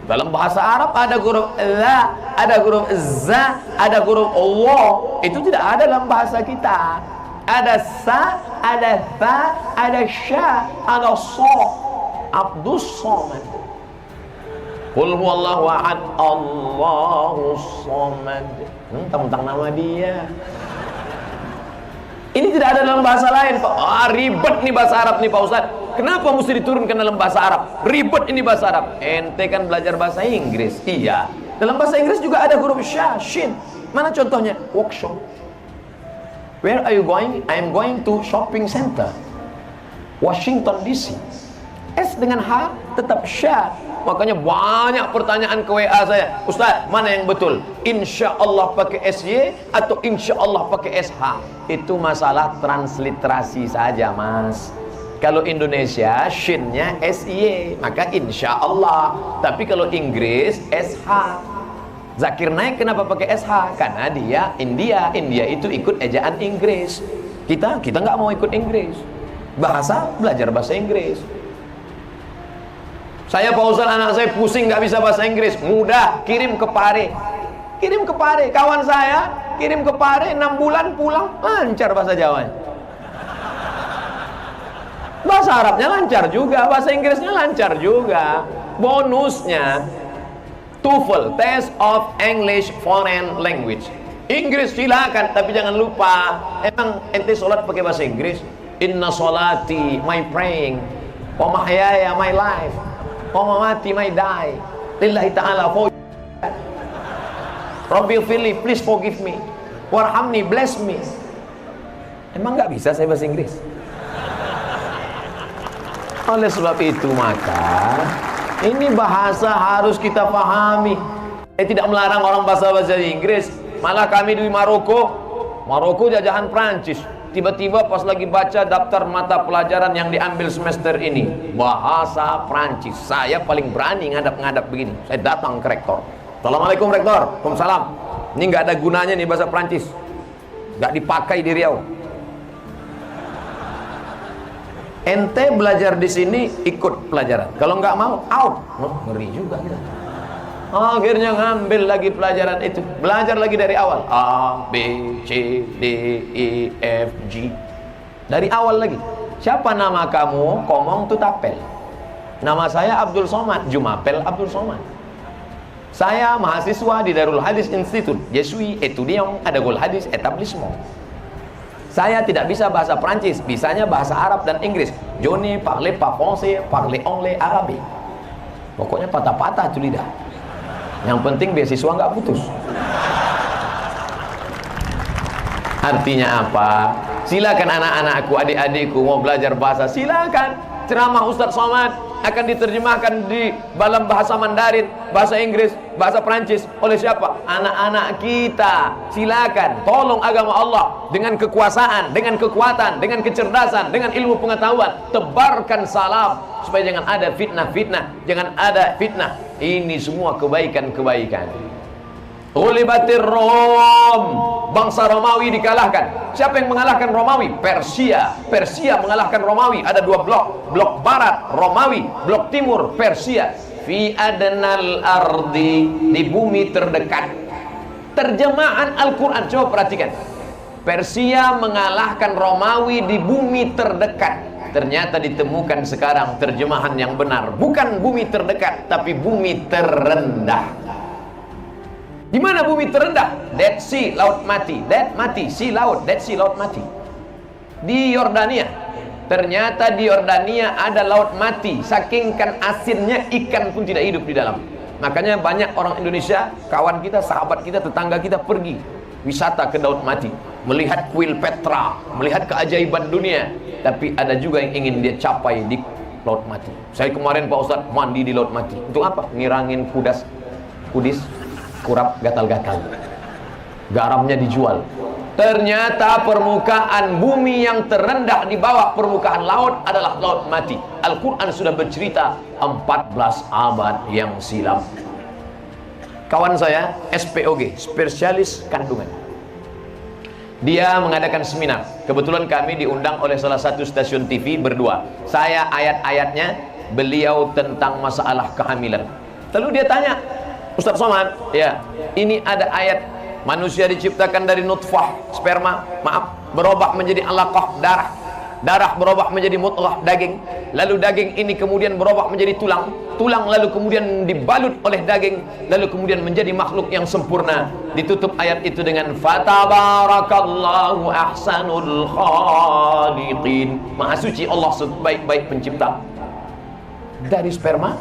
Dalam bahasa Arab ada huruf la, ada huruf za, ada huruf Allah. Itu tidak ada dalam bahasa kita. Ada sa, ada tha, ada sya, ada so. Abdus Somad. Qul huwallahu ahad, Allahus Somad. Tentang nama dia. Ini tidak ada dalam bahasa lain, Pak. Ribet nih bahasa Arab nih, Pak Ustaz. Kenapa mesti diturunkan dalam bahasa Arab? Ribet ini bahasa Arab. Ente kan belajar bahasa Inggris. Iya. Dalam bahasa Inggris juga ada huruf sya, shin. Mana contohnya? Workshop. Where are you going? I am going to shopping center, Washington DC. S dengan H tetap sya. Makanya banyak pertanyaan ke WA saya, Ustaz, mana yang betul? Insya Allah pakai SY atau insya Allah pakai SH? Itu masalah transliterasi saja, Mas. Kalau Indonesia shinnya SY, maka insya Allah. Tapi kalau Inggris SH. Zakir Naik kenapa pakai SH? Karena dia India itu ikut ejaan Inggris. Kita nggak mau ikut Inggris. Belajar bahasa Inggris. Saya, Pak Ustaz, anak saya pusing nggak bisa bahasa Inggris. Mudah, kirim ke Pare. Kirim ke Pare. Kawan saya kirim ke Pare, 6 bulan pulang lancar bahasa Jawa. Bahasa Arabnya lancar juga, bahasa Inggrisnya lancar juga. Bonusnya TOEFL, Test of English Foreign Language. Inggris silakan, tapi jangan lupa, emang ente sholat pakai bahasa Inggris? Inna sholati, my praying, wa mahyaya, my life, wa mamati, my die, lillahi ta'ala, for Rabbil fili, please forgive me, warhamni, bless me. Emang nggak bisa saya bahasa Inggris? Oleh sebab itu maka ini bahasa harus kita pahami. Saya tidak melarang orang bahasa Inggris. Malah kami di Maroko jajahan Prancis. Tiba-tiba pas lagi baca daftar mata pelajaran yang diambil semester ini, bahasa Prancis. Saya paling berani ngadap-ngadap begini. Saya datang ke rektor. Assalamualaikum rektor. Waalaikumsalam. Ini nggak ada gunanya nih bahasa Prancis. Nggak dipakai di Riau. Ente belajar di sini ikut pelajaran. Kalau nggak mau out. Ngeri juga kita. Akhirnya ngambil lagi pelajaran itu, belajar lagi dari awal. A, B, C, D, E, F, G. Dari awal lagi. Siapa nama kamu? Komong Tutapel. Nama saya Abdul Somad, Jumapel Abdul Somad. Saya mahasiswa di Darul Hadis Institute. Je suis étudiant à Darul Hadis Établissement. Saya tidak bisa bahasa Prancis, bisanya bahasa Arab dan Inggris. Je ne parle pas français, parle anglais, arabe. Pokoknya patah-patah tuh lidah. Yang penting beasiswa nggak putus. Artinya apa? Silakan anak-anakku, adik-adikku mau belajar bahasa, silakan. Ceramah Ustadz Somad akan diterjemahkan di dalam bahasa Mandarin, bahasa Inggris, bahasa Prancis oleh siapa? Anak-anak kita. Silakan, tolong agama Allah dengan kekuasaan, dengan kekuatan, dengan kecerdasan, dengan ilmu pengetahuan, tebarkan salam supaya jangan ada fitnah-fitnah, jangan ada fitnah. Ini semua kebaikan-kebaikan. Ghulibatir Rom, bangsa Romawi dikalahkan. Siapa yang mengalahkan Romawi? Persia. Persia mengalahkan Romawi. Ada dua blok, blok barat Romawi, blok timur Persia. Fi adnal ardi, di bumi terdekat. Terjemahan Al-Quran, coba perhatikan. Persia mengalahkan Romawi di bumi terdekat. Ternyata ditemukan sekarang terjemahan yang benar. Bukan bumi terdekat, tapi bumi terendah. Di mana bumi terendah? Dead Sea, laut mati. Dead mati, sea laut, Dead Sea, laut mati. Di Yordania. Ternyata di Yordania ada laut mati. Saking kan asinnya, ikan pun tidak hidup di dalam. Makanya banyak orang Indonesia, kawan kita, sahabat kita, tetangga kita pergi wisata ke laut mati, melihat kuil Petra, melihat keajaiban dunia. Tapi ada juga yang ingin dia capai di laut mati. Saya kemarin Pak Ustadz mandi di laut mati. Untuk apa? Ngirangin kudis, kurap, gatal-gatal. Garamnya dijual. Ternyata permukaan bumi yang terendah di bawah permukaan laut adalah laut mati. Al-Quran sudah bercerita 14 abad yang silam. Kawan saya SPOG, spesialis kandungan. Dia mengadakan seminar. Kebetulan kami diundang oleh salah satu stasiun TV berdua. Saya ayat-ayatnya, beliau tentang masalah kehamilan. Lalu dia tanya, Ustaz Somad, ya, ini ada ayat manusia diciptakan dari nutfah, sperma, berubah menjadi alaqah, darah berubah menjadi mudghah, daging, lalu daging ini kemudian berubah menjadi tulang lalu kemudian dibalut oleh daging, lalu kemudian menjadi makhluk yang sempurna. Ditutup ayat itu dengan fatabarakallahu ahsanul khaliqin, maha suci Allah sebaik-baik pencipta. Dari sperma,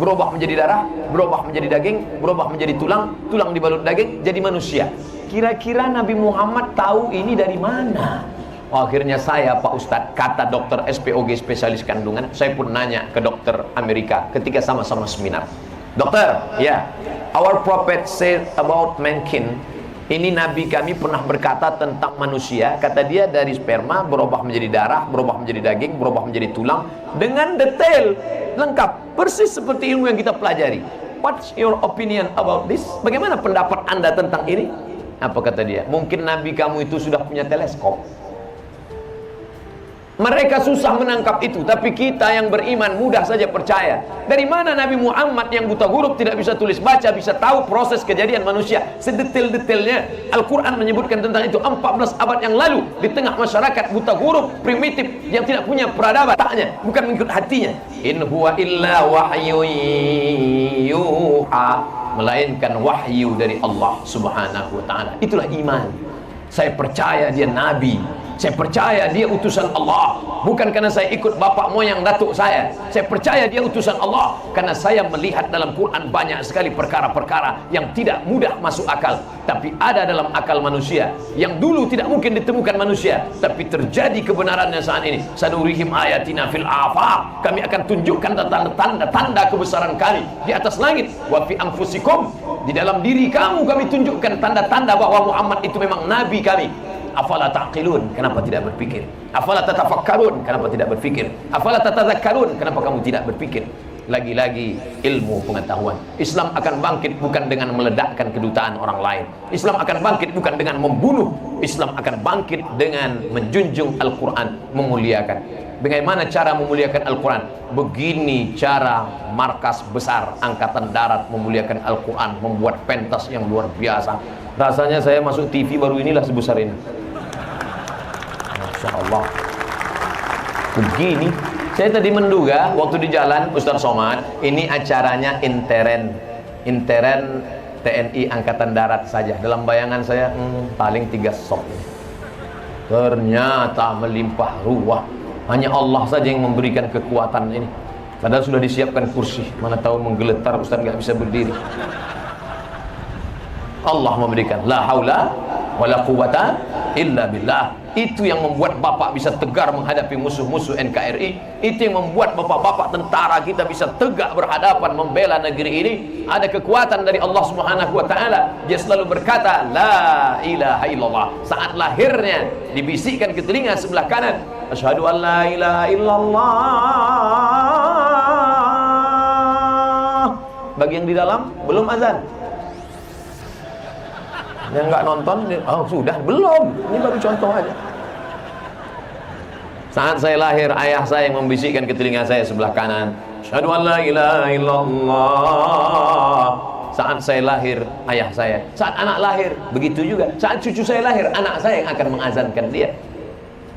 berubah menjadi darah, berubah menjadi daging, berubah menjadi tulang dibalut daging, jadi manusia. Kira-kira Nabi Muhammad tahu ini dari mana? Akhirnya saya, Pak Ustadz, kata dokter SPOG spesialis kandungan, saya pun nanya ke dokter Amerika ketika sama-sama seminar. Dokter, ya, our prophet said about mankind, ini Nabi kami pernah berkata tentang manusia, kata dia dari sperma berubah menjadi darah, berubah menjadi daging, berubah menjadi tulang, dengan detail, lengkap, persis seperti ilmu yang kita pelajari. What's your opinion about this? Bagaimana pendapat Anda tentang ini? Apa kata dia? Mungkin Nabi kamu itu sudah punya teleskop. Mereka susah menangkap itu, tapi kita yang beriman mudah saja percaya. Dari mana Nabi Muhammad yang buta huruf tidak bisa tulis baca bisa tahu proses kejadian manusia sedetail-detailnya? Al-Quran menyebutkan tentang itu 14 abad yang lalu, di tengah masyarakat buta huruf primitif yang tidak punya peradaban, bukan mengikut hatinya. In huwa illa wahyu yuha, melainkan wahyu dari Allah Subhanahu wa ta'ala. Itulah iman. Saya percaya dia nabi, saya percaya dia utusan Allah, bukan karena saya ikut bapak moyang datuk saya. Saya percaya dia utusan Allah karena saya melihat dalam Quran banyak sekali perkara-perkara yang tidak mudah masuk akal, tapi ada dalam akal manusia, yang dulu tidak mungkin ditemukan manusia, tapi terjadi kebenarannya saat ini. Sanurihim ayatina fil afaq, kami akan tunjukkan tanda-tanda kebesaran kami di atas langit. Wa fi anfusikum, di dalam diri kamu kami tunjukkan tanda-tanda bahwa Muhammad itu memang nabi kami. Afala taqilun, kenapa tidak berpikir? Afala tatafakkarun, kenapa tidak berpikir? Afala tatadzakkarun, kenapa kamu tidak berpikir? Lagi-lagi ilmu pengetahuan. Islam akan bangkit bukan dengan meledakkan kedutaan orang lain. Islam akan bangkit bukan dengan membunuh. Islam akan bangkit dengan menjunjung Al-Quran, memuliakan. Bagaimana cara memuliakan Al-Quran? Begini cara markas besar Angkatan Darat memuliakan Al-Quran, membuat pentas yang luar biasa. Rasanya saya masuk TV baru inilah sebesar ini. Masya Allah. Begini, saya tadi menduga waktu di jalan, Ustaz Somad, ini acaranya intern TNI Angkatan Darat saja. Dalam bayangan saya, paling 3 sok. Ternyata melimpah ruah. Hanya Allah saja yang memberikan kekuatan ini. Padahal sudah disiapkan kursi, mana tahu menggeletar, Ustaz nggak bisa berdiri. Allah memberikan, la haula wala quwata illa billah. Itu yang membuat bapak bisa tegar menghadapi musuh-musuh NKRI. Itu yang membuat bapak-bapak tentara kita bisa tegak berhadapan membela negeri ini. Ada kekuatan dari Allah Subhanahu wa ta'ala. Dia selalu berkata la ilaha illallah. Saat lahirnya dibisikkan ke telinga sebelah kanan, asyhadu an la ilaha illallah. Bagi yang di dalam belum azan. Yang nggak nonton, oh sudah, belum. Ini baru contoh aja. Saat saya lahir, ayah saya yang membisikkan ke telinga saya sebelah kanan, asyhadu an la ilaha illallah. Saat saya lahir, ayah saya. Saat anak lahir, begitu juga. Saat cucu saya lahir, anak saya yang akan mengazankan dia.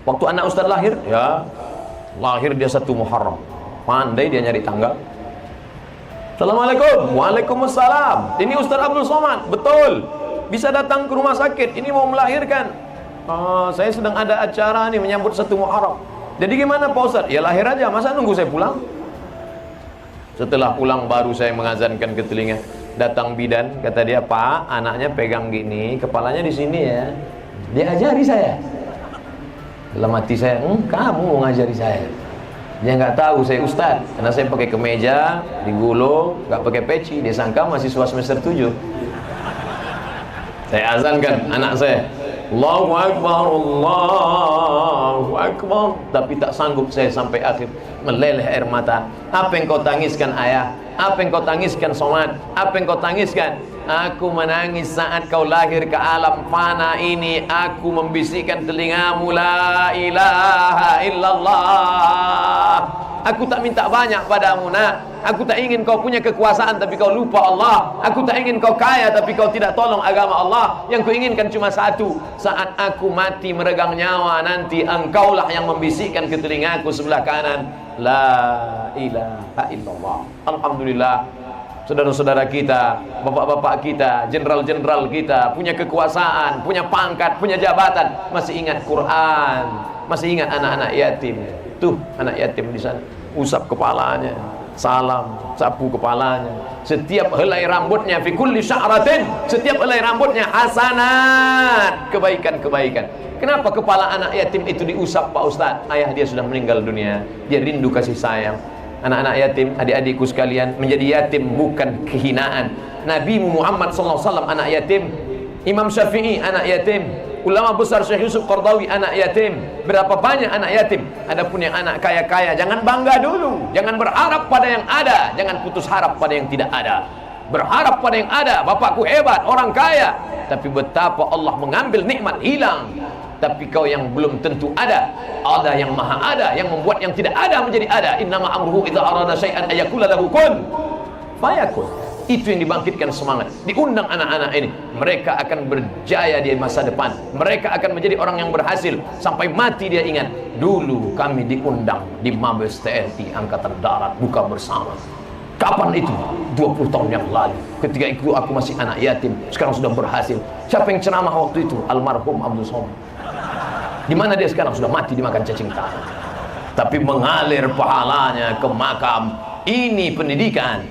Waktu anak Ustaz lahir, ya, lahir dia 1 Muharram. Pandai dia nyari tanggal. Assalamualaikum. Waalaikumsalam. Ini Ustaz Abdul Somad. Betul. Bisa datang ke rumah sakit, ini mau melahirkan. Saya sedang ada acara nih menyambut 1 Muharram. Jadi gimana Pak Ustaz? Ya lahir aja, masa nunggu saya pulang? Setelah pulang baru saya mengazankan ke telinga. Datang bidan, kata dia, Pak, anaknya pegang gini, kepalanya di sini ya. Dia ajari saya. Dalam hati saya, kamu mau ngajari saya. Dia nggak tahu saya Ustaz, karena saya pakai kemeja, digulung, nggak pakai peci. Dia sangka mahasiswa semester 7. Saya azankan anak saya, Allahu Akbar, Allahu Akbar. Tapi tak sanggup saya sampai akhir, meleleh air mata. Apa yang kau tangiskan ayah? Apa yang kau tangiskan Somad? Apa yang kau tangiskan? Aku menangis saat kau lahir ke alam fana ini. Aku membisikkan telingamu, la ilaha illallah. Aku tak minta banyak padamu, nak. Aku tak ingin kau punya kekuasaan tapi kau lupa Allah. Aku tak ingin kau kaya tapi kau tidak tolong agama Allah. Yang kuinginkan cuma satu, saat aku mati meregang nyawa nanti, engkaulah yang membisikkan ke telingaku sebelah kanan, la ilaha illallah. Alhamdulillah, saudara-saudara kita, bapak-bapak kita, jenderal-jenderal kita, punya kekuasaan, punya pangkat, punya jabatan, masih ingat Quran, masih ingat anak-anak yatim. Tuh anak yatim di sana, usap kepalanya, salam, sapu kepalanya. Setiap helai rambutnya, fi kulli sya'ratin, setiap helai rambutnya hasanat, kebaikan-kebaikan. Kenapa kepala anak yatim itu diusap, Pak Ustaz? Ayah dia sudah meninggal dunia, dia rindu kasih sayang. Anak-anak yatim, adik-adikku sekalian, menjadi yatim bukan kehinaan. Nabi Muhammad SAW anak yatim, Imam Syafi'i anak yatim, ulama besar Syekh Yusuf Qardawi anak yatim. Berapa banyak anak yatim? Adapun yang anak kaya-kaya, jangan bangga dulu, jangan berharap pada yang ada, jangan putus harap pada yang tidak ada. Berharap pada yang ada. Bapakku hebat, orang kaya, tapi betapa Allah mengambil nikmat hilang. Tapi kau yang belum tentu ada. Ada yang maha ada, yang membuat yang tidak ada menjadi ada. Innama amruhu idza arada syai'an ayaqula lahu kun fayakun. Itu yang dibangkitkan semangat. Diundang anak-anak ini, mereka akan berjaya di masa depan. Mereka akan menjadi orang yang berhasil. Sampai mati dia ingat, dulu kami diundang di Mabes TNI Angkatan Darat buka bersama. Kapan itu? 20 tahun yang lalu. Ketika itu aku masih anak yatim, sekarang sudah berhasil. Siapa yang ceramah waktu itu? Almarhum Abdul Somad. Di mana dia sekarang? Sudah mati dimakan cacing tanah. Tapi mengalir pahalanya ke makam. Ini pendidikan.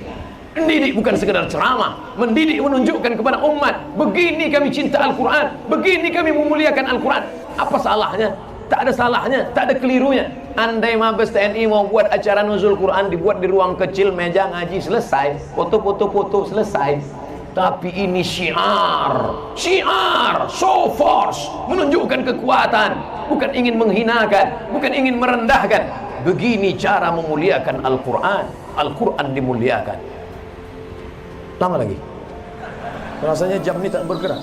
Mendidik bukan sekedar ceramah, mendidik menunjukkan kepada umat, begini kami cinta Al-Quran, begini kami memuliakan Al-Quran. Apa salahnya? Tak ada salahnya, tak ada kelirunya. Andai Mabes TNI mau buat acara nuzul Quran, dibuat di ruang kecil, meja ngaji, selesai, foto-foto selesai. Tapi ini syiar, show force, menunjukkan kekuatan, bukan ingin menghinakan, bukan ingin merendahkan. Begini cara memuliakan Al-Quran. Al-Quran dimuliakan. Lama lagi, rasanya jam ini tak bergerak.